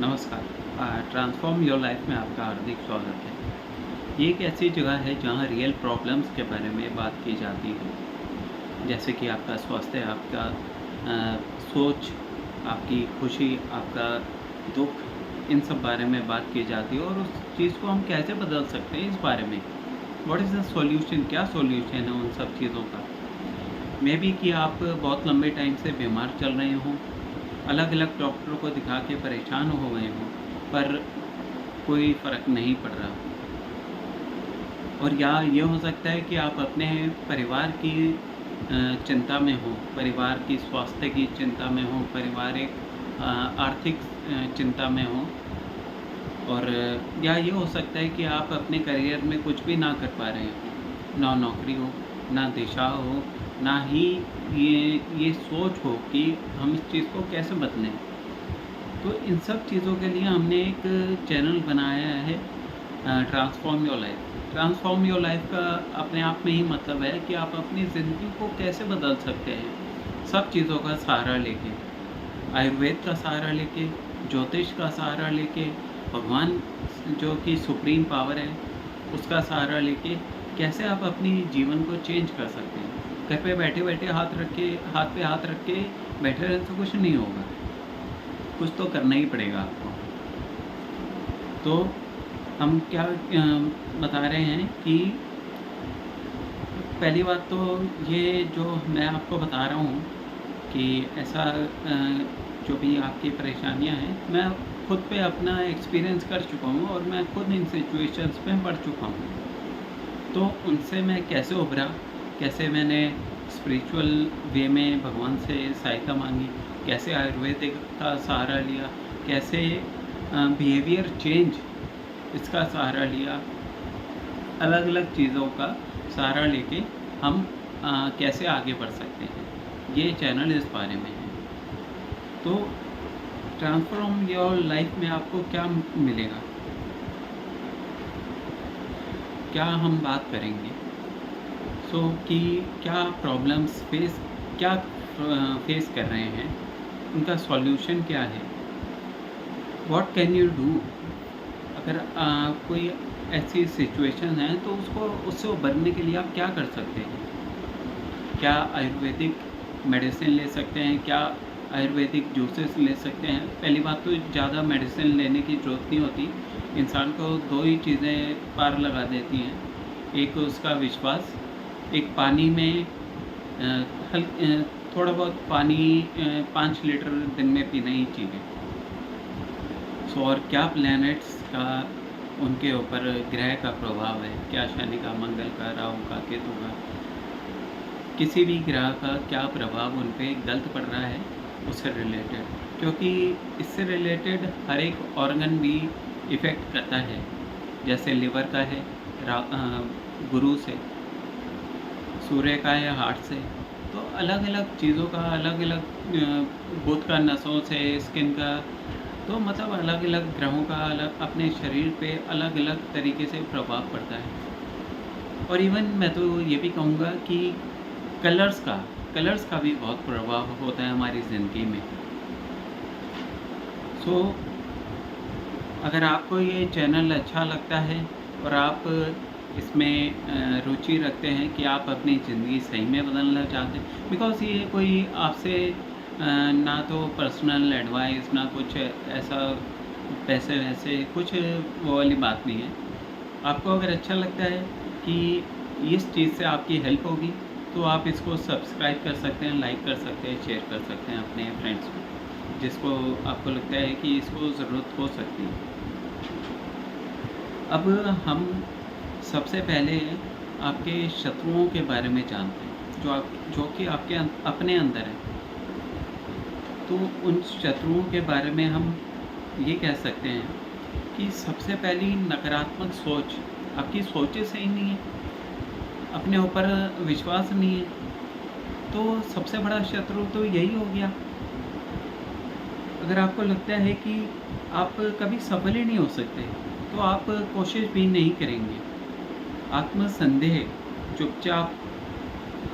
नमस्कार। Transform your life में आपका हार्दिक स्वागत है। ये एक ऐसी जगह है जहाँ रियल प्रॉब्लम्स के बारे में बात की जाती है, जैसे कि आपका स्वास्थ्य, आपका सोच, आपकी खुशी, आपका दुख, इन सब बारे में बात की जाती है और उस चीज़ को हम कैसे बदल सकते हैं इस बारे में। व्हाट इज़ द सॉल्यूशन, क्या सॉल्यूशन है उन सब चीज़ों का। मे बी कि आप बहुत लंबे टाइम से बीमार चल रहे हों, अलग-अलग डॉक्टरों को दिखा के परेशान हो गए हों, पर कोई फ़र्क नहीं पड़ रहा। और या ये हो सकता है कि आप अपने परिवार की चिंता में हो, परिवार की स्वास्थ्य की चिंता में हो, पारिवारिक आर्थिक चिंता में हो। और या ये हो सकता है कि आप अपने करियर में कुछ भी ना कर पा रहे हों, ना नौकरी हो, ना दिशा हो, ना ही ये सोच हो कि हम इस चीज़ को कैसे बदलें। तो इन सब चीज़ों के लिए हमने एक चैनल बनाया है, transform your life. Transform your life का अपने आप में ही मतलब है कि आप अपनी ज़िंदगी को कैसे बदल सकते हैं, सब चीज़ों का सहारा लेके, आयुर्वेद का सहारा लेके, ज्योतिष का सहारा लेके, भगवान जो कि सुप्रीम पावर है उसका सहारा लेके कैसे आप अपनी जीवन को चेंज कर सकते हैं। घर पे बैठे-बैठे हाथ पे हाथ रख के बैठे रहने से कुछ नहीं होगा, कुछ तो करना ही पड़ेगा आपको। तो हम क्या बता रहे हैं कि पहली बात तो ये जो मैं आपको बता रहा हूँ कि ऐसा जो भी आपकी परेशानियाँ हैं, मैं खुद पे अपना एक्सपीरियंस कर चुका हूँ और मैं खुद इन सिचुएशंस में पड़ चुका हूँ। तो उनसे मैं कैसे उभरा, कैसे मैंने स्पिरिचुअल वे में भगवान से सहायता माँगी, कैसे आयुर्वेदिक का सहारा लिया, कैसे बिहेवियर चेंज इसका सहारा लिया, अलग-अलग चीज़ों का सहारा लेके हम कैसे आगे बढ़ सकते हैं, ये चैनल इस बारे में है। तो ट्रांसफॉर्म योर लाइफ में आपको क्या मिलेगा, क्या हम बात करेंगे। कि क्या प्रॉब्लम्स फेस कर रहे हैं, उनका सॉल्यूशन क्या है, व्हाट कैन यू डू। अगर कोई ऐसी सिचुएशन है तो उससे उभरने के लिए आप क्या कर सकते हैं। क्या आयुर्वेदिक मेडिसिन ले सकते हैं, क्या आयुर्वेदिक जूसेस ले सकते हैं। पहली बात तो ज़्यादा मेडिसिन लेने की ज़रूरत नहीं होती, इंसान को दो ही चीज़ें पार लगा देती हैं। एक उसका विश्वास, एक पानी में थोड़ा बहुत पानी 5 लीटर दिन में पीना ही चाहिए। और क्या प्लैनेट्स का उनके ऊपर ग्रह का प्रभाव है, क्या शनि का, मंगल का, राहु का, केतु का, किसी भी ग्रह का क्या प्रभाव उन पे गलत पड़ रहा है उससे रिलेटेड। क्योंकि इससे रिलेटेड हर एक ऑर्गन भी इफ़ेक्ट करता है। जैसे लिवर का है गुरु से, सूर्य का है हार्ट से। तो अलग-अलग चीज़ों का बुध का नसों से, स्किन का, तो मतलब अलग-अलग ग्रहों का अपने शरीर पे अलग-अलग तरीके से प्रभाव पड़ता है। और इवन मैं तो ये भी कहूँगा कि कलर्स का भी बहुत प्रभाव होता है हमारी ज़िंदगी में। अगर आपको ये चैनल अच्छा लगता है और आप इसमें रुचि रखते हैं कि आप अपनी ज़िंदगी सही में बदलना चाहते हैं, बिकॉज़ ये कोई आपसे ना तो पर्सनल एडवाइस, ना कुछ ऐसा पैसे वैसे कुछ वो वाली बात नहीं है। आपको अगर अच्छा लगता है कि इस चीज़ से आपकी हेल्प होगी तो आप इसको सब्सक्राइब कर सकते हैं, लाइक कर सकते हैं, शेयर कर सकते हैं अपने फ्रेंड्स को, जिसको आपको लगता है कि इसको ज़रूरत हो सकती है। अब हम सबसे पहले आपके शत्रुओं के बारे में जानते हैं, जो कि आपके अपने अंदर है। तो उन शत्रुओं के बारे में हम ये कह सकते हैं कि सबसे पहली नकारात्मक सोच, आपकी सोचें सही नहीं है, अपने ऊपर विश्वास नहीं है, तो सबसे बड़ा शत्रु तो यही हो गया। अगर आपको लगता है कि आप कभी सफल ही नहीं हो सकते, तो आप कोशिश भी नहीं करेंगे। आत्मसंदेह चुपचाप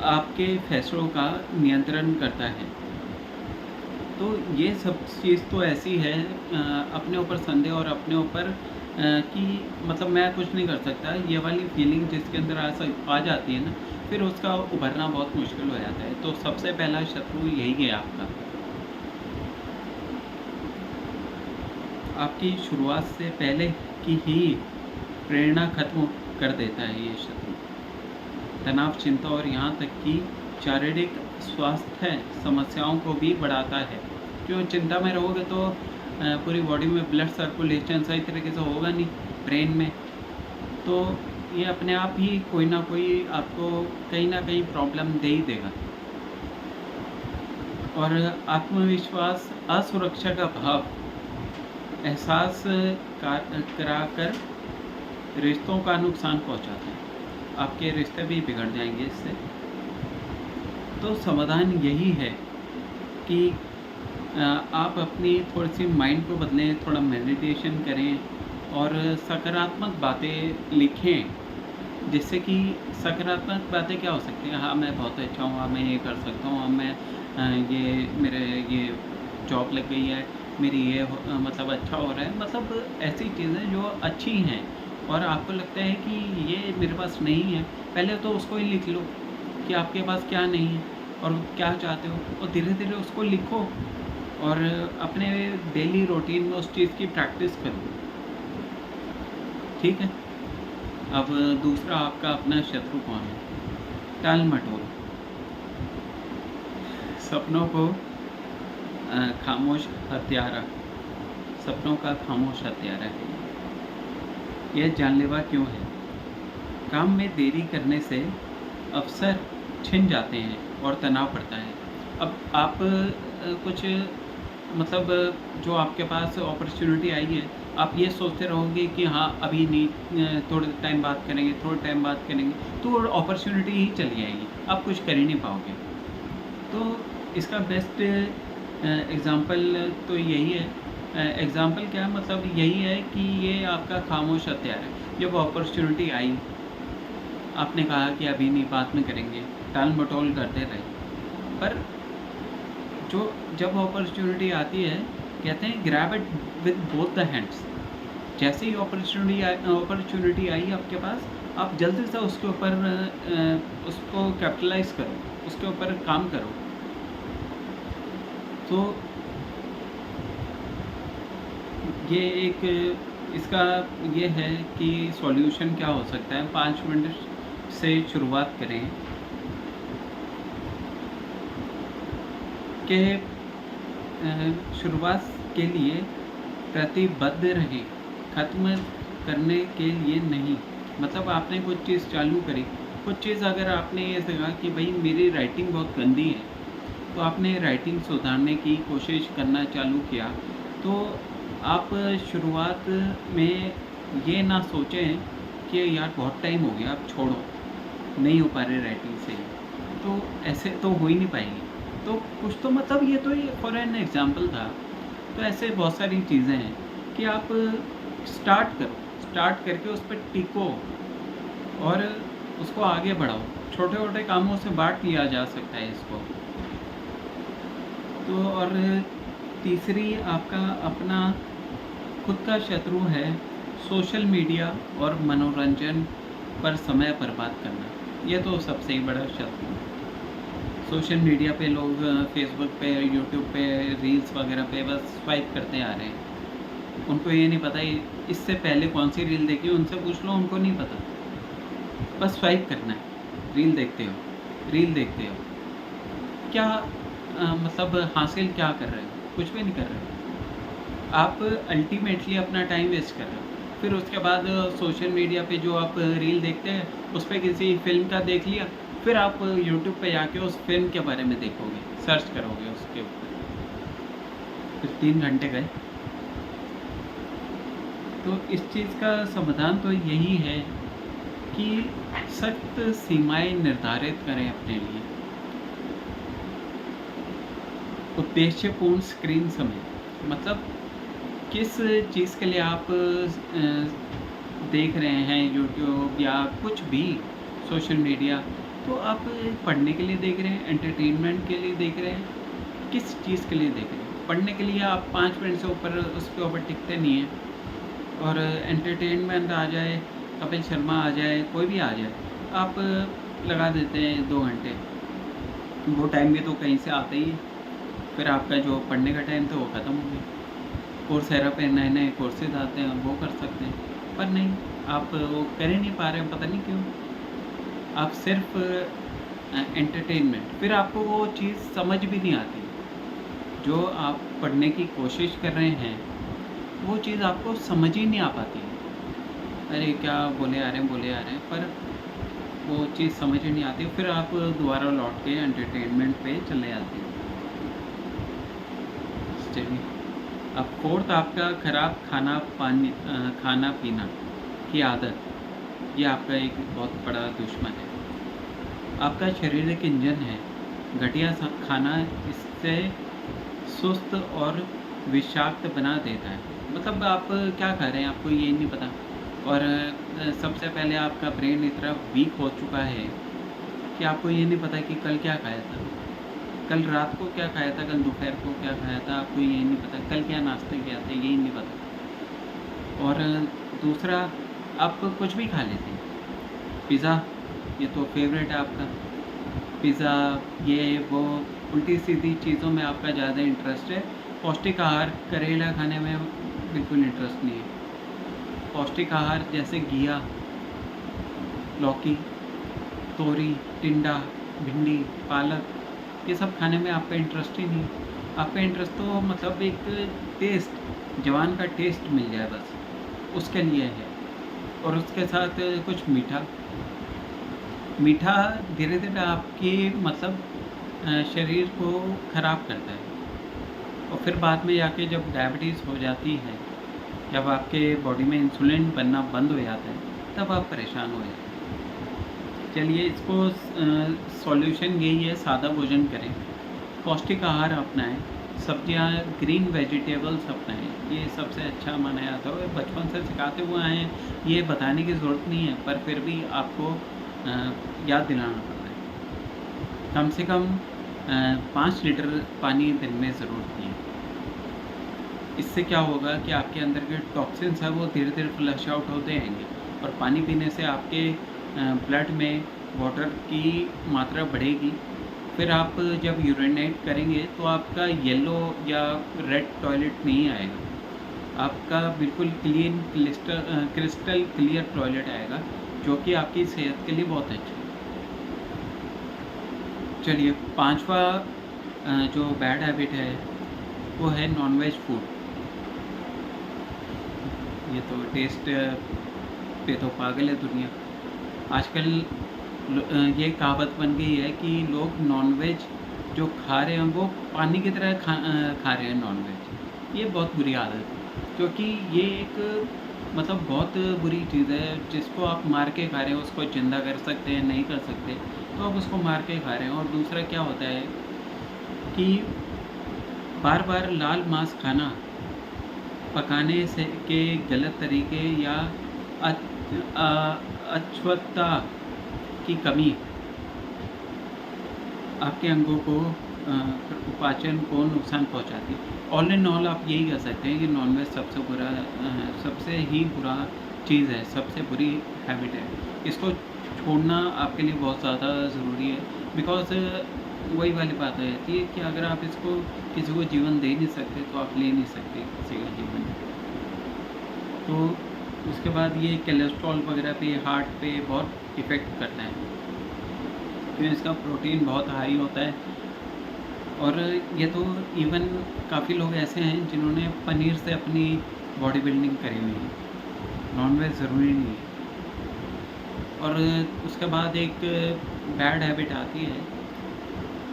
आपके फैसलों का नियंत्रण करता है। तो ये सब चीज़ तो ऐसी है अपने ऊपर संदेह और अपने ऊपर कि मतलब मैं कुछ नहीं कर सकता, ये वाली फीलिंग जिसके अंदर आ जाती है ना, फिर उसका उभरना बहुत मुश्किल हो जाता है। तो सबसे पहला शत्रु यही है आपका। आपकी शुरुआत से पहले की ही प्रेरणा खत्म कर देता है ये शत्रु। तनाव, चिंता और यहाँ तक कि शारीरिक स्वास्थ्य समस्याओं को भी बढ़ाता है। क्यों चिंता में रहोगे तो पूरी बॉडी में ब्लड सर्कुलेशन सही तरीके से होगा नहीं, ब्रेन में, तो ये अपने आप ही कोई ना कोई आपको कहीं ना कहीं प्रॉब्लम दे ही देगा। और आत्मविश्वास, असुरक्षा का भाव एहसास कराकर रिश्तों का नुकसान पहुंचाता है। आपके रिश्ते भी बिगड़ जाएंगे इससे। तो समाधान यही है कि आप अपनी थोड़ी सी माइंड को बदलें, थोड़ा मेडिटेशन करें और सकारात्मक बातें लिखें, जिससे कि सकारात्मक बातें क्या हो सकती हैं, हाँ मैं बहुत अच्छा हूँ, हाँ मैं ये कर सकता हूँ, हाँ मैं ये मेरे ये जॉब लग गई है, मेरी ये मतलब अच्छा हो रहा है, मतलब ऐसी चीज़ें जो अच्छी हैं और आपको लगता है कि ये मेरे पास नहीं है, पहले तो उसको ही लिख लो कि आपके पास क्या नहीं है और क्या चाहते हो, और धीरे धीरे उसको लिखो और अपने डेली रूटीन में उस चीज़ की प्रैक्टिस करो। ठीक है। अब दूसरा आपका अपना शत्रु कौन है? टाल मटोल। सपनों को खामोश हत्यारा, सपनों का खामोश हत्यारा है। यह जानलेवा क्यों है? काम में देरी करने से अवसर छिन जाते हैं और तनाव बढ़ता है। अब आप कुछ मतलब जो आपके पास अपॉर्चुनिटी आई है, आप ये सोचते रहोगे कि हाँ अभी नहीं, थोड़े टाइम बात करेंगे, थोड़े टाइम बात करेंगे, तो अपॉर्चुनिटी ही चली जाएगी, आप कुछ कर ही नहीं पाओगे। तो इसका बेस्ट एग्ज़ाम्पल तो यही है। एग्ज़ाम्पल क्या है, मतलब यही है कि ये आपका खामोश हथियार है। जब अपॉर्चुनिटी आई, आपने कहा कि अभी नहीं, बात में करेंगे, टाल मटोल करते रहे, पर जब अपॉर्चुनिटी आती है, कहते हैं grab it with both the hands. जैसे ही अपॉर्चुनिटी आई आपके पास, आप जल्दी से उसके ऊपर उसको कैपिटलाइज करो, उसके ऊपर काम करो। तो ये एक इसका ये है कि सॉल्यूशन क्या हो सकता है। 5 मिनट से शुरुआत करें कि शुरुआत के लिए प्रतिबद्ध रहें, ख़त्म करने के लिए नहीं। मतलब आपने कुछ चीज़ चालू करी, कुछ चीज़ अगर आपने ये देखा कि भाई मेरी राइटिंग बहुत गंदी है, तो आपने राइटिंग सुधारने की कोशिश करना चालू किया, तो आप शुरुआत में ये ना सोचें कि यार बहुत टाइम हो गया, अब छोड़ो, नहीं हो पा रही राइटिंग से, तो ऐसे तो हो ही नहीं पाएगी। तो कुछ तो मतलब ये तो ये फॉर एन एग्जांपल था। तो ऐसे बहुत सारी चीज़ें हैं कि आप स्टार्ट करो, स्टार्ट करके उस पर टिको और उसको आगे बढ़ाओ। छोटे छोटे कामों से बांट लिया जा सकता है इसको। तो और तीसरी आपका अपना खुद का शत्रु है सोशल मीडिया और मनोरंजन पर समय बर्बाद करना। ये तो सबसे ही बड़ा शत्रु है। सोशल मीडिया पे लोग फेसबुक पे, यूट्यूब पे, रील्स वगैरह पे बस स्वाइप करते आ रहे हैं। उनको ये नहीं पता इससे पहले कौन सी रील देखी, उनसे पूछ लो, उनको नहीं पता। बस स्वाइप करना है, रील देखते हो, रील देखते हो। क्या मतलब हासिल क्या कर रहे हो? कुछ भी नहीं कर रहे हो। आप अल्टीमेटली अपना टाइम वेस्ट कर रहे हो। फिर उसके बाद सोशल मीडिया पे जो आप रील देखते हैं, उस पर किसी फिल्म का देख लिया, फिर आप यूट्यूब पे जाके उस फिल्म के बारे में देखोगे, सर्च करोगे उसके ऊपर, फिर 3 घंटे गए। तो इस चीज़ का समाधान तो यही है कि सख्त सीमाएं निर्धारित करें अपने लिए। उद्देश्यपूर्ण स्क्रीन समय, मतलब किस चीज़ के लिए आप देख रहे हैं यूट्यूब या कुछ भी सोशल मीडिया, तो आप पढ़ने के लिए देख रहे हैं, एंटरटेनमेंट के लिए देख रहे हैं, किस चीज़ के लिए देख रहे हैं। पढ़ने के लिए आप 5 मिनट से ऊपर उसके ऊपर टिकते नहीं हैं। और एंटरटेनमेंट आ जाए, कपिल शर्मा आ जाए, कोई भी आ जाए, आप लगा देते हैं 2 घंटे। वो टाइम भी तो कहीं से आते ही, फिर आपका जो पढ़ने का टाइम था वो ख़त्म हो गया। कोर्सेरा पे नए-नए कोर्सेज़ आते हैं, वो कर सकते हैं, पर नहीं, आप वो कर ही नहीं पा रहे हैं, पता नहीं क्यों। आप सिर्फ एंटरटेनमेंट, फिर आपको वो चीज़ समझ भी नहीं आती। जो आप पढ़ने की कोशिश कर रहे हैं, वो चीज़ आपको समझ ही नहीं आ पाती है। अरे क्या बोले आ रहे हैं, पर वो चीज़ समझ ही नहीं आती, फिर आप दोबारा लौट के एंटरटेनमेंट पे चले जाते हैं। चलिए, अब फोर्थ आपका ख़राब खाना पीना की आदत, ये आपका एक बहुत बड़ा दुश्मन है। आपका शरीर एक इंजन है, घटिया खाना इससे सुस्त और विषाक्त बना देता है। मतलब आप क्या खा रहे हैं आपको ये नहीं पता, और सबसे पहले आपका ब्रेन इतना वीक हो चुका है कि आपको ये नहीं पता कि कल क्या खाया था, कल रात को क्या खाया था, कल दोपहर को क्या खाया था, आपको ये नहीं पता, कल क्या नाश्ता किया था, यही नहीं पता। और दूसरा, आप कुछ भी खा लेते हैं। पिज़्ज़ा, ये तो फेवरेट है आपका, पिज़्ज़ा, ये वो, उल्टी सीधी चीज़ों में आपका ज़्यादा इंटरेस्ट है। पौष्टिक आहार, करेला खाने में बिल्कुल इंटरेस्ट नहीं है। पौष्टिक आहार जैसे घिया, लौकी, तोरी, टिंडा, भिंडी, पालक, ये सब खाने में आपका इंटरेस्ट ही नहीं है। आपका इंटरेस्ट तो मतलब एक टेस्ट, जवान का टेस्ट मिल जाए बस, उसके लिए है। और उसके साथ कुछ मीठा धीरे धीरे आपके मतलब शरीर को ख़राब करता है। और फिर बाद में जाके जब डायबिटीज़ हो जाती है, जब आपके बॉडी में इंसुलिन बनना बंद हो जाता है, तब आप परेशान हो जाते हैं। चलिए, इसको सॉल्यूशन यही है, सादा भोजन करें, पौष्टिक आहार अपनाएं, सब्जियां, ग्रीन वेजिटेबल्स अपनाएं, ये सबसे अच्छा माना जाता है। बचपन से सिखाते हुए आए हैं, ये बताने की ज़रूरत नहीं है, पर फिर भी आपको याद दिलाना पड़ता है। कम से कम 5 लीटर पानी दिन में ज़रूर पिएं। इससे क्या होगा कि आपके अंदर के टॉक्सिन्स हैं वो धीरे धीरे फ्लश आउट होते रहेंगे, और पानी पीने से आपके ब्लड में वाटर की मात्रा बढ़ेगी। फिर आप जब यूरिनेट करेंगे तो आपका येलो या रेड टॉयलेट नहीं आएगा, आपका बिल्कुल क्लीन क्रिस्टल क्लियर टॉयलेट आएगा, जो कि आपकी सेहत के लिए बहुत अच्छा है। चलिए, 5वां जो बैड हैबिट है वो है नॉनवेज फूड। ये तो टेस्ट पे तो पागल है दुनिया। आजकल ये कहावत बन गई है कि लोग नॉनवेज जो खा रहे हैं वो पानी की तरह खा रहे हैं नॉनवेज। ये बहुत बुरी आदत है, क्योंकि ये एक मतलब बहुत बुरी चीज़ है। जिसको आप मार के खा रहे हैं उसको ज़िंदा कर सकते हैं, नहीं कर सकते, तो आप उसको मार के खा रहे हैं। और दूसरा क्या होता है कि बार बार लाल मांस खाना, पकाने से के गलत तरीके या अछूतता की कमी आपके अंगों को उपाचन को नुकसान पहुंचाती है। ऑल इन ऑल आप यही कह सकते हैं कि नॉनवेज सबसे ही बुरा चीज़ है, सबसे बुरी हैबिट है। इसको छोड़ना आपके लिए बहुत ज़्यादा ज़रूरी है, बिकॉज़ वही वाली बात आ जाती है कि अगर आप इसको किसी को जीवन दे नहीं सकते तो आप ले नहीं सकते किसी का जीवन। तो उसके बाद ये कोलेस्ट्रॉल वगैरह पे, हार्ट पे बहुत इफ़ेक्ट करता है, क्योंकि इसका प्रोटीन बहुत हाई होता है। और ये तो इवन काफ़ी लोग ऐसे हैं जिन्होंने पनीर से अपनी बॉडी बिल्डिंग करी हुई है, नॉनवेज ज़रूरी नहीं है। और उसके बाद एक बैड हैबिट आती है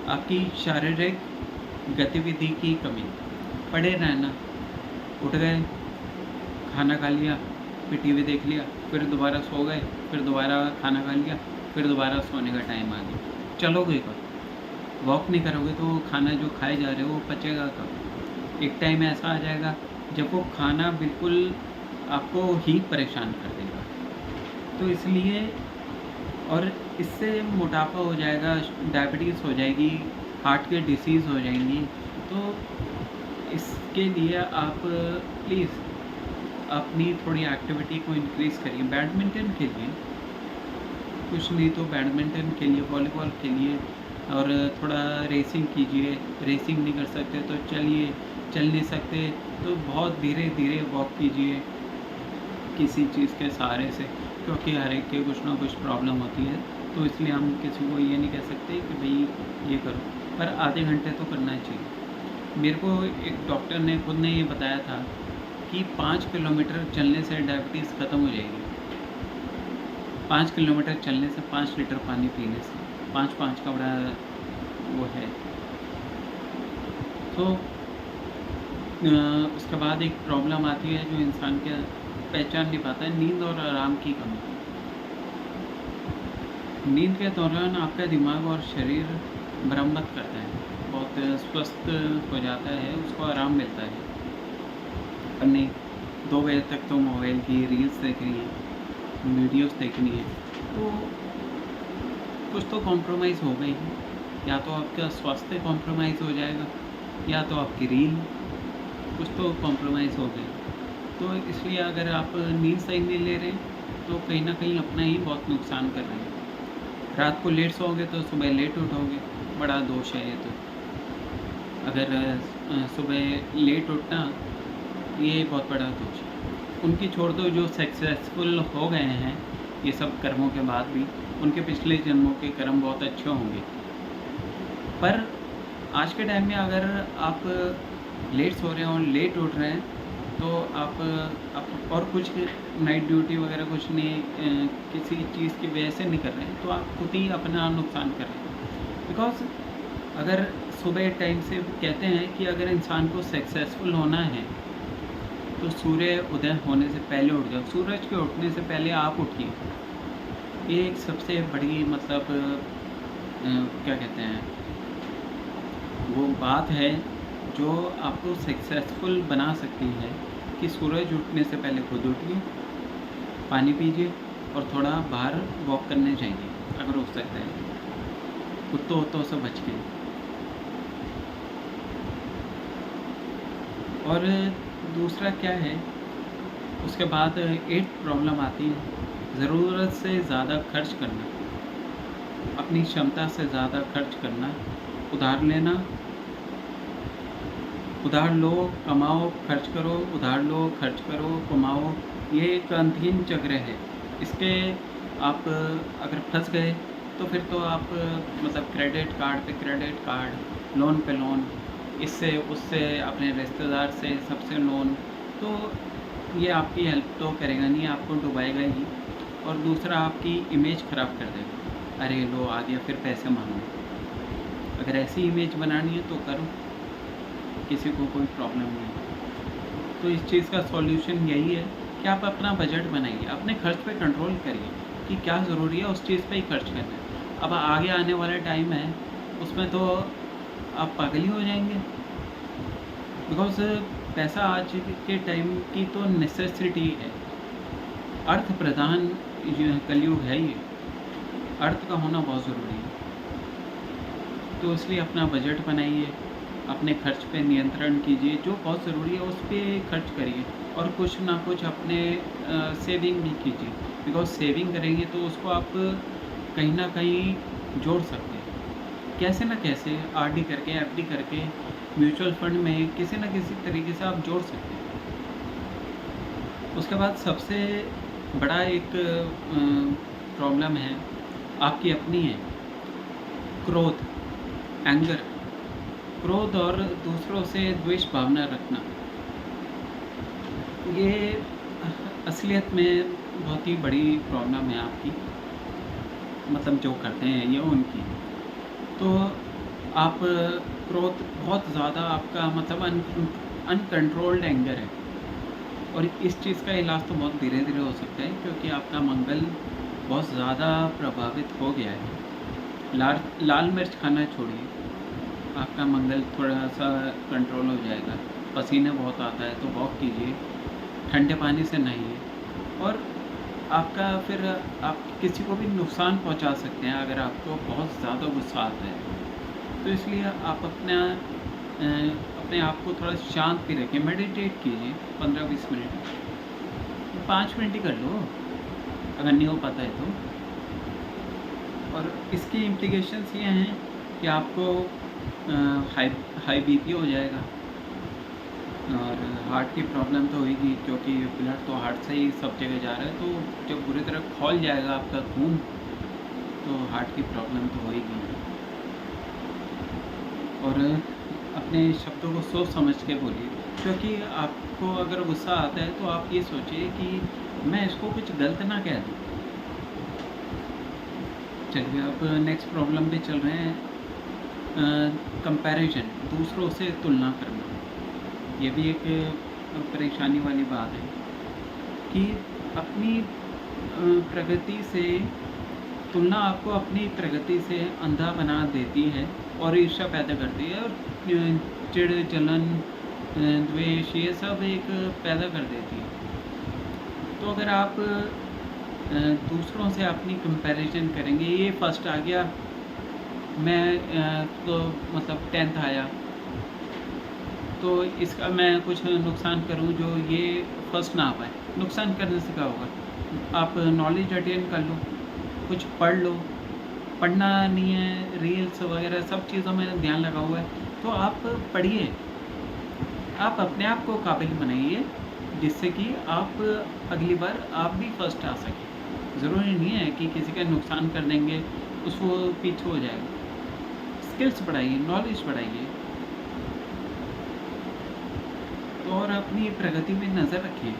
आपकी शारीरिक गतिविधि की कमी। पड़े रहना, उठ गए, खाना खा लिया, फिर टीवी देख लिया, फिर दोबारा सो गए, फिर दोबारा खाना खा लिया, फिर दोबारा सोने का टाइम आ गया। चलोगे कब? वॉक नहीं करोगे तो खाना जो खाए जा रहे हो वो पचेगा कब? एक टाइम ऐसा आ जाएगा जब वो खाना बिल्कुल आपको ही परेशान कर देगा। तो इसलिए, और इससे मोटापा हो जाएगा, डायबिटीज़ हो जाएगी, हार्ट के डिसीज़ हो जाएंगी। तो इसके लिए आप प्लीज़ अपनी थोड़ी एक्टिविटी को इंक्रीज़ करिए। बैडमिंटन खेलिए, कुछ नहीं तो बैडमिंटन खेलिए, वॉलीबॉल खेलिए और थोड़ा रेसिंग कीजिए। रेसिंग नहीं कर सकते तो चलिए, चल नहीं सकते तो बहुत धीरे धीरे वॉक कीजिए किसी चीज़ के सहारे से, क्योंकि हर एक के कुछ ना कुछ प्रॉब्लम होती है। तो इसलिए हम किसी को ये नहीं कह सकते कि भाई ये करो, पर आधे घंटे तो करना ही चाहिए। मेरे को एक डॉक्टर ने खुद ने ये बताया था कि 5 किलोमीटर चलने से डायबिटीज़ ख़त्म हो जाएगी। 5 किलोमीटर चलने से, 5 लीटर पानी पीने से, 5-5 का बड़ा वो है। तो उसके बाद एक प्रॉब्लम आती है जो इंसान के पहचान नहीं पाता है, नींद और आराम की कमी। नींद के दौरान आपका दिमाग और शरीर मरम्मत करता है, बहुत स्वस्थ हो जाता है, उसको आराम मिलता है। अपने 2 बजे तक तो मोबाइल की रील्स देखनी है, वीडियोस देखनी है, तो कुछ तो कॉम्प्रोमाइज़ हो गई। या तो आपका स्वास्थ्य कॉम्प्रोमाइज़ हो जाएगा, या तो आपकी रील, कुछ तो कॉम्प्रोमाइज़ हो गई। तो इसलिए अगर आप नींद सही नहीं ले रहे तो कहीं ना कहीं अपना ही बहुत नुकसान कर रहे हैं। रात को लेट सोओगे तो सुबह लेट उठोगे, बड़ा दोष है ये तो। अगर सुबह लेट उठना, ये बहुत बड़ा दोष है। उनकी छोड़ दो जो सक्सेसफुल हो गए हैं ये सब कर्मों के बाद भी, उनके पिछले जन्मों के कर्म बहुत अच्छे होंगे। पर आज के टाइम में अगर आप लेट सो रहे हैं और लेट उठ रहे हैं तो आप और कुछ नाइट ड्यूटी वगैरह कुछ नहीं किसी चीज़ की वजह से नहीं कर रहे हैं, तो आप खुद ही अपना नुकसान कर रहे हैं। बिकॉज़ अगर सुबह टाइम से कहते हैं कि अगर इंसान को सक्सेसफुल होना है तो सूर्य उदय होने से पहले उठ जाओ, सूरज के उठने से पहले आप उठिए। ये एक सबसे बड़ी मतलब क्या कहते हैं, वो बात है जो आपको सक्सेसफुल बना सकती है कि सूरज उठने से पहले खुद उठिए, पानी पीजिए और थोड़ा बाहर वॉक करने जाइए अगर हो सकता है, कुत्तों से बच के। और दूसरा क्या है, उसके बाद 8th प्रॉब्लम आती है ज़रूरत से ज़्यादा खर्च करना, अपनी क्षमता से ज़्यादा खर्च करना, उधार लेना। उधार लो, कमाओ, खर्च करो, उधार लो, खर्च करो, कमाओ। ये एक अंतहीन चक्र है। इसके आप अगर फंस गए तो फिर तो आप मतलब क्रेडिट कार्ड पे क्रेडिट कार्ड, लोन पे लोन, इससे उससे, अपने रिश्तेदार से, सबसे लोन, तो ये आपकी हेल्प तो करेगा नहीं, आपको डुबाएगा ही। और दूसरा आपकी इमेज ख़राब कर देगा, अरे लो आ गया फिर पैसे मांगो। अगर ऐसी इमेज बनानी है तो करो, किसी को कोई प्रॉब्लम नहीं। तो इस चीज़ का सॉल्यूशन यही है कि आप अपना बजट बनाइए, अपने खर्च पे कंट्रोल करिए कि क्या ज़रूरी है उस चीज़ पे ही खर्च करना है। अब आगे आने वाला टाइम है उसमें तो आप पागल ही हो जाएंगे, बिकॉज़ पैसा आज के टाइम की तो नेसेसिटी है, अर्थ प्रधान कलयुग है ये, अर्थ का होना बहुत ज़रूरी है। तो इसलिए अपना बजट बनाइए, अपने खर्च पे नियंत्रण कीजिए, जो बहुत ज़रूरी है उस पर खर्च करिए और कुछ ना कुछ अपने सेविंग भी कीजिए, बिकॉज़ सेविंग करेंगे तो उसको आप कहीं ना कहीं जोड़ सकते हैं, कैसे ना कैसे, आरडी करके, एफडी करके, म्यूचुअल फंड में किसी न किसी तरीके से आप जोड़ सकते हैं। उसके बाद सबसे बड़ा एक प्रॉब्लम है, आपकी अपनी है, क्रोध, एंगर, क्रोध और दूसरों से द्वेष भावना रखना। ये असलियत में बहुत ही बड़ी प्रॉब्लम है आपकी, मतलब जो करते हैं ये उनकी। तो आप क्रोध बहुत ज़्यादा, आपका मतलब अनकंट्रोल्ड एंगर है, और इस चीज़ का इलाज तो बहुत धीरे धीरे हो सकता है, क्योंकि आपका मंगल बहुत ज़्यादा प्रभावित हो गया है। लाल मिर्च खाना छोड़िए, आपका मंगल थोड़ा सा कंट्रोल हो जाएगा। पसीना बहुत आता है तो वॉक कीजिए, ठंडे पानी से नहाइए, और आपका फिर आप किसी को भी नुकसान पहुंचा सकते हैं अगर आपको बहुत ज़्यादा गुस्सा आता है। तो इसलिए आप अपने आप को थोड़ा शांत भी रखें, मेडिटेट कीजिए 15-20 मिनट, 5 मिनट ही कर लो अगर नहीं हो पाता है तो। और इसकी इम्प्लीकेशंस ये हैं कि आपको हाई बीपी हो जाएगा और हार्ट की प्रॉब्लम तो होगी, क्योंकि ब्लड तो हार्ट से ही सब जगह जा रहा है, तो जब बुरी तरह खौल जाएगा आपका खून तो हार्ट की प्रॉब्लम तो होगी। और अपने शब्दों को सोच समझ के बोलिए, क्योंकि आपको अगर गुस्सा आता है तो आप ये सोचिए कि मैं इसको कुछ गलत ना कह दूँ। चलिए अब नेक्स्ट प्रॉब्लम पे चल रहे हैं, कंपैरिजन, दूसरों से तुलना करना। ये भी एक परेशानी वाली बात है कि अपनी प्रगति से तुलना आपको अपनी प्रगति से अंधा बना देती है और ईर्ष्या पैदा करती है, और चिढ़, जलन, द्वेष, ये सब एक पैदा कर देती है। तो अगर आप दूसरों से अपनी कंपैरिजन करेंगे, ये फर्स्ट आ गया, मैं तो मतलब 10th आया, तो इसका मैं कुछ नुकसान करूं जो ये फर्स्ट ना आ पाए। नुकसान करने से क्या होगा, आप नॉलेज अटेन कर लो, कुछ पढ़ लो, पढ़ना नहीं है, रील्स वगैरह सब चीज़ों में ध्यान लगा हुआ है, तो आप पढ़िए, आप अपने आप को काबिल बनाइए जिससे कि आप अगली बार आप भी फर्स्ट आ सकें। ज़रूरी नहीं है कि किसी का नुकसान कर देंगे उसको पीछे हो जाएगा। स्किल्स बढ़ाइए, नॉलेज बढ़ाइए, तो और अपनी प्रगति पे नज़र रखिए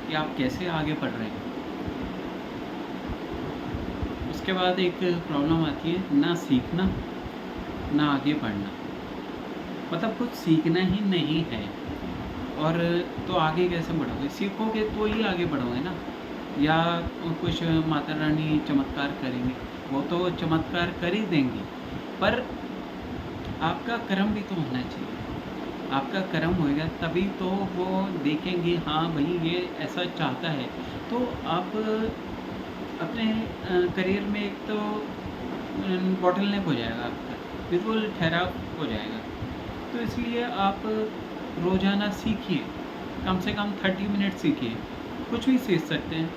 कि आप कैसे आगे बढ़ रहे हैं। उसके बाद एक प्रॉब्लम आती है, ना सीखना ना आगे बढ़ना, मतलब कुछ सीखना ही नहीं है और तो आगे कैसे बढ़ोगे? सीखोगे तो ही आगे बढ़ोगे ना। या कुछ माता रानी चमत्कार करेंगे, वो तो चमत्कार कर ही देंगी, पर आपका कर्म भी तो होना चाहिए। आपका कर्म होएगा तभी तो वो देखेंगे, हाँ भाई ये ऐसा चाहता है। तो आप अपने करियर में एक तो बॉटलनेक हो जाएगा आपका, बिल्कुल ठहराव हो जाएगा। तो इसलिए आप रोज़ाना सीखिए, कम से कम 30 मिनट सीखिए, कुछ भी सीख सकते हैं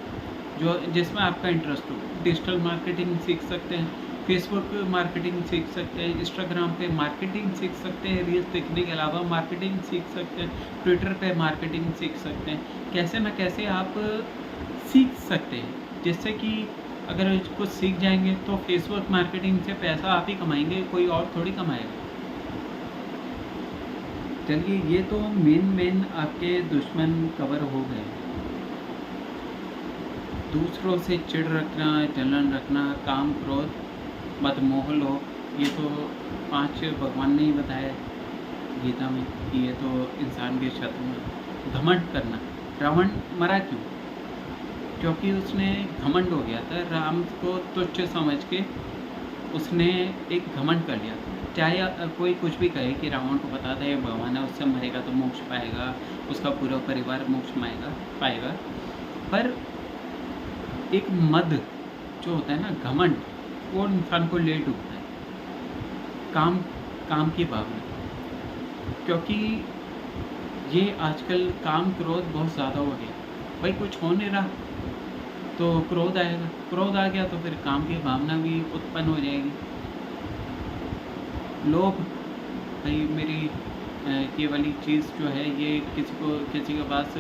जो जिसमें आपका इंटरेस्ट हो। डिजिटल मार्केटिंग सीख सकते हैं, फेसबुक पे मार्केटिंग सीख सकते हैं, इंस्टाग्राम पे मार्केटिंग सीख सकते हैं, रील्स देखने के अलावा मार्केटिंग सीख सकते हैं, ट्विटर पे मार्केटिंग सीख सकते हैं। कैसे न कैसे आप सीख सकते हैं, जिससे कि अगर कुछ सीख जाएंगे तो फेसबुक मार्केटिंग से पैसा आप ही कमाएंगे, कोई और थोड़ी कमाएगा। चलिए ये तो मेन आपके दुश्मन कवर हो गए। दूसरों से चिढ़ रखना, जलन रखना, काम, क्रोध, मद, मोह, लोभ, ये तो 5 भगवान ने ही बताया गीता में कि ये तो इंसान के शत्रु हैं। घमंड करना, रावण मरा क्यों? क्योंकि उसने घमंड हो गया था, राम को तुच्छ समझ के उसने एक घमंड कर लिया। चाहे कोई कुछ भी कहे कि रावण को पता था ये भगवान है, उससे मरेगा तो मोक्ष पाएगा, उसका पूरा परिवार मोक्ष पाएगा, पर एक मद जो होता है ना, घमंड, वो इंसान को ले डूबता है। काम की भावना, क्योंकि ये आजकल काम क्रोध बहुत ज़्यादा हो गया। भाई कुछ हो नहीं रहा तो क्रोध आएगा, क्रोध आ गया तो फिर काम की भावना भी उत्पन्न हो जाएगी। लोभ, भाई मेरी ये वाली चीज़ जो है ये किसी के पास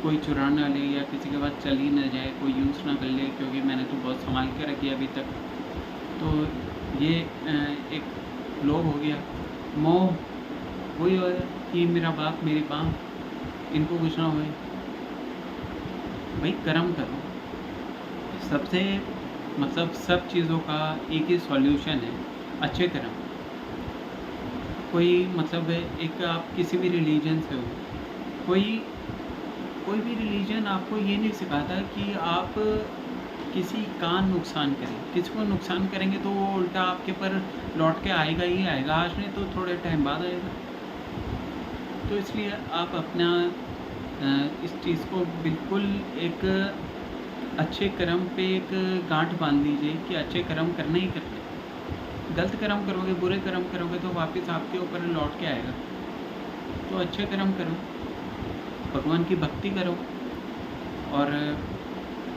कोई चुरा ना ले या किसी के पास चल ही ना जाए, कोई यूज़ ना कर ले, क्योंकि मैंने तो बहुत संभाल के रखी अभी तक। तो ये एक लोभ हो गया। मोह वही हो कि मेरा बाप मेरी माँ, इनको कुछ ना होए। भाई कर्म करो, सबसे मतलब सब चीज़ों का एक ही सॉल्यूशन है, अच्छे कर्म। कोई मतलब एक आप किसी भी रिलीजन से हो, कोई भी रिलीजन आपको ये नहीं सिखाता कि आप किसी का नुकसान करें। किसी को नुकसान करेंगे तो वो उल्टा आपके पर लौट के आएगा ही आएगा, आज नहीं तो थोड़े टाइम बाद आएगा। तो इसलिए आप अपना इस चीज़ को बिल्कुल एक अच्छे कर्म पे एक गांठ बांध लीजिए कि अच्छे कर्म करने ही करने। गलत कर्म करोगे, बुरे कर्म करोगे तो वापस आपके ऊपर लौट के आएगा। तो अच्छे कर्म करो, भगवान की भक्ति करो। और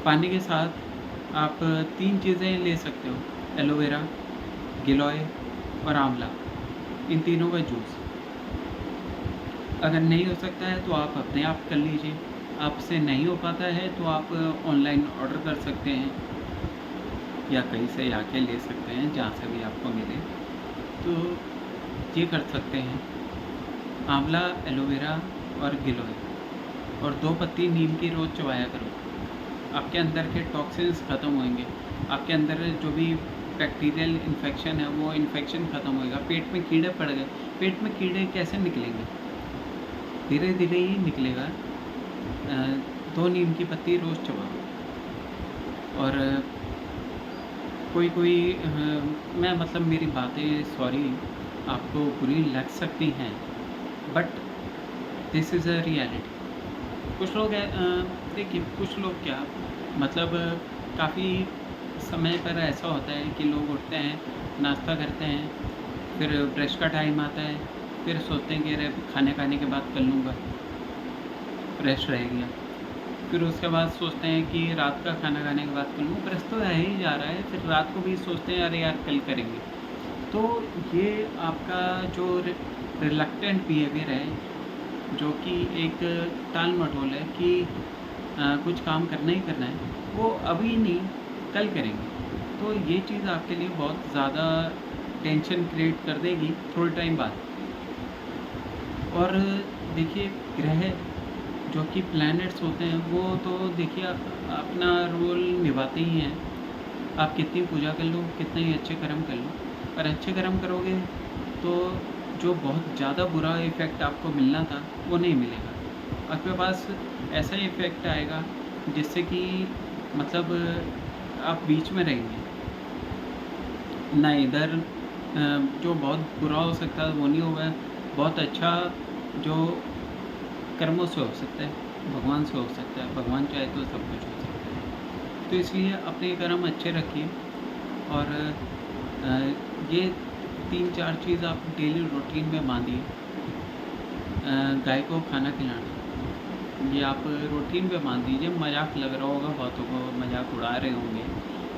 पानी के साथ आप 3 चीज़ें ले सकते हो, एलोवेरा, गिलोय और आंवला, इन तीनों का जूस। अगर नहीं हो सकता है तो आप अपने आप कर लीजिए, आपसे नहीं हो पाता है तो आप ऑनलाइन ऑर्डर कर सकते हैं या कहीं से आके ले सकते हैं, जहाँ से भी आपको मिले। तो ये कर सकते हैं, आंवला, एलोवेरा और गिलोय, और 2 पत्ती नीम की रोज़ चबाया करो। आपके अंदर के टॉक्सिन्स ख़त्म होंगे, आपके अंदर जो भी बैक्टीरियल इन्फेक्शन है वो इन्फेक्शन ख़त्म होएगा। पेट में कीड़े पड़ गए, पेट में कीड़े कैसे निकलेंगे? धीरे धीरे ही निकलेगा। 2 नीम की पत्ती रोज़ चबाओ। और कोई मैं मतलब मेरी बातें सॉरी आपको बुरी लग सकती हैं, but this is a reality. कुछ लोग देखिए, कुछ लोग क्या मतलब काफ़ी समय पर ऐसा होता है कि लोग उठते हैं, नाश्ता करते हैं, फिर ब्रश का टाइम आता है, फिर सोचते हैं कि अरे खाने खाने के बाद कर लूँगा, ब्रश रह गया। फिर उसके बाद सोचते हैं कि रात का खाना खाने के बाद कर लूँ, ब्रश तो रह ही जा रहा है, फिर रात को भी सोचते हैं अरे यार कल करेंगे। तो ये आपका जो रिलक्टेंट बिहेवियर है, जो कि एक टाल मटोल है कि कुछ काम करना ही करना है, वो अभी नहीं कल करेंगे। तो ये चीज़ आपके लिए बहुत ज़्यादा टेंशन क्रिएट कर देगी थोड़े टाइम बाद। और देखिए, ग्रह जो कि प्लैनेट्स होते हैं वो तो देखिए अपना रोल निभाते ही हैं। आप कितनी पूजा कर लो, कितने ही अच्छे कर्म कर लो, पर अच्छे कर्म करोगे तो जो बहुत ज़्यादा बुरा इफ़ेक्ट आपको मिलना था वो नहीं मिलेगा। आपके पास ऐसा इफ़ेक्ट आएगा जिससे कि मतलब आप बीच में रहेंगे ना, इधर जो बहुत बुरा हो सकता है वो नहीं होगा, बहुत अच्छा जो कर्मों से हो सकता है, भगवान से हो सकता है, भगवान चाहे तो सब कुछ हो सकता है। तो इसलिए अपने कर्म अच्छे रखिए। और ये 3-4 चीज़ आप डेली रूटीन में बांधिए। गाय को खाना खिलाना, ये आप रूटीन पे बांध दीजिए। मजाक लग रहा होगा, बहुतों को मजाक उड़ा रहे होंगे,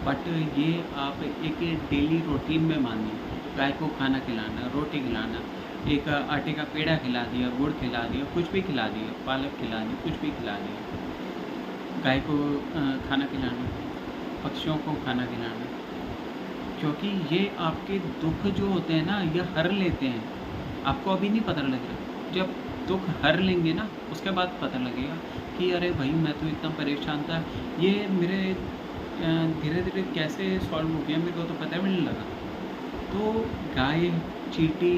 बट ये आप एक डेली रूटीन में बांधिए। गाय को खाना खिलाना, रोटी खिलाना, एक आटे का पेड़ा खिला दिया, गुड़ खिला दिया, कुछ भी खिला दिया, पालक खिला दी, कुछ भी खिला दिया। गाय को खाना खिलाना, पक्षियों को खाना खिलाना, क्योंकि ये आपके दुख जो होते हैं ना, ये हर लेते हैं। आपको अभी नहीं पता लग रहा, जब दुख हर लेंगे ना उसके बाद पता लगेगा कि अरे भाई मैं तो इतना परेशान था, ये मेरे धीरे धीरे कैसे सॉल्व हो गया, मेरे को तो पता भी नहीं लगा। तो गाय, चींटी,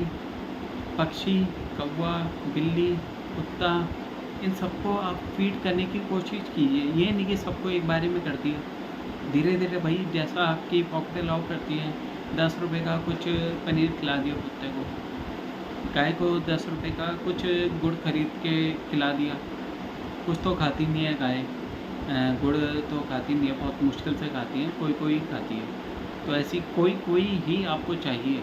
पक्षी, कौवा, बिल्ली, कुत्ता, इन सबको आप फीड करने की कोशिश कीजिए। ये नहीं कि सबको एक बारे में कर दिया, धीरे धीरे भाई जैसा आपकी पॉकेट अलाउ करती है। 10 रुपये का कुछ पनीर खिला दिया कुत्ते को, गाय को 10 रुपये का कुछ गुड़ खरीद के खिला दिया। कुछ तो खाती नहीं है गाय, गुड़ तो खाती नहीं है, बहुत मुश्किल से खाती है, कोई कोई खाती है। तो ऐसी कोई कोई ही आपको चाहिए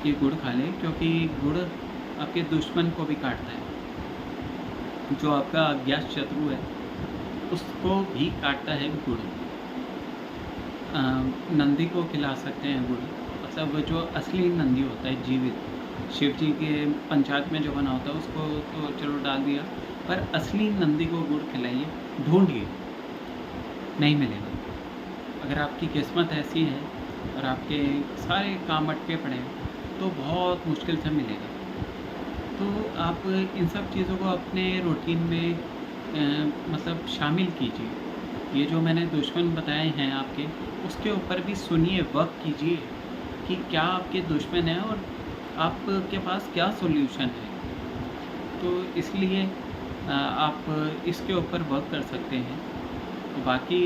कि गुड़ खा लें, क्योंकि गुड़ आपके दुश्मन को भी काटता है। जो आपका अज्ञात शत्रु है उसको भी काटता है गुड़। नंदी को खिला सकते हैं गुड़, मतलब जो असली नंदी होता है जीवित, शिव जी के पंचायत में जो बना होता है उसको तो चलो डाल दिया, पर असली नंदी को गुड़ खिलाइए, ढूंढिए, नहीं मिलेगा। अगर आपकी किस्मत ऐसी है और आपके सारे काम अटके पड़े हैं तो बहुत मुश्किल से मिलेगा। तो आप इन सब चीज़ों को अपने रूटीन में मतलब शामिल कीजिए। ये जो मैंने दुश्मन बताए हैं आपके, उसके ऊपर भी सुनिए, वर्क कीजिए कि क्या आपके दुश्मन हैं और आपके पास क्या सॉल्यूशन है। तो इसलिए आप इसके ऊपर वर्क कर सकते हैं। तो बाकी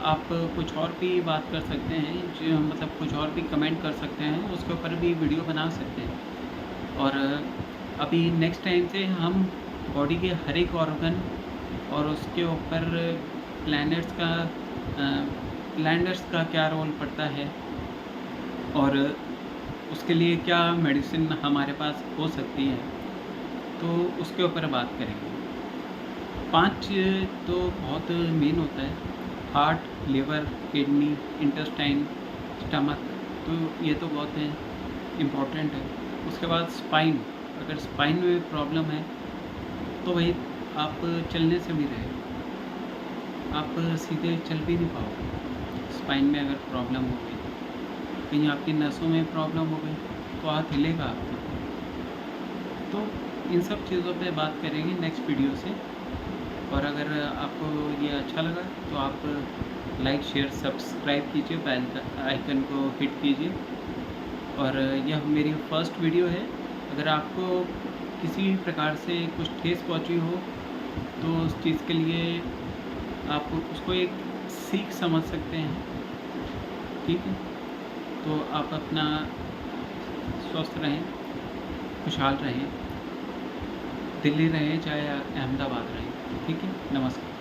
आप कुछ और भी बात कर सकते हैं, जो मतलब कुछ और भी कमेंट कर सकते हैं, उसके ऊपर भी वीडियो बना सकते हैं। और अभी नेक्स्ट टाइम से हम बॉडी के हर एक ऑर्गन और उसके ऊपर प्लैनेट्स का क्या रोल पड़ता है और उसके लिए क्या मेडिसिन हमारे पास हो सकती है, तो उसके ऊपर बात करेंगे। 5 तो बहुत मेन होता है, heart, liver, kidney, intestine, stomach, तो ये तो बहुत इम्पोर्टेंट है। उसके बाद स्पाइन, अगर स्पाइन में प्रॉब्लम है तो वही आप चलने से भी रहे, आप सीधे चल भी नहीं पाओगे। स्पाइन में अगर प्रॉब्लम हो गई, कहीं आपकी नसों में प्रॉब्लम हो गई तो हाथ हिलेगा आपका। तो इन सब चीज़ों पे बात करेंगे नेक्स्ट वीडियो से। और अगर आपको ये अच्छा लगा तो आप लाइक, शेयर, सब्सक्राइब कीजिए, बेल आइकन को हिट कीजिए। और यह मेरी फर्स्ट वीडियो है। अगर आपको किसी भी प्रकार से कुछ ठेस पहुंची हो तो उस चीज़ के लिए आप उसको एक सीख समझ सकते हैं, ठीक है। तो आप अपना स्वस्थ रहें, खुशहाल रहें, दिल्ली रहें चाहे अहमदाबाद रहें, ठीक है। नमस्कार।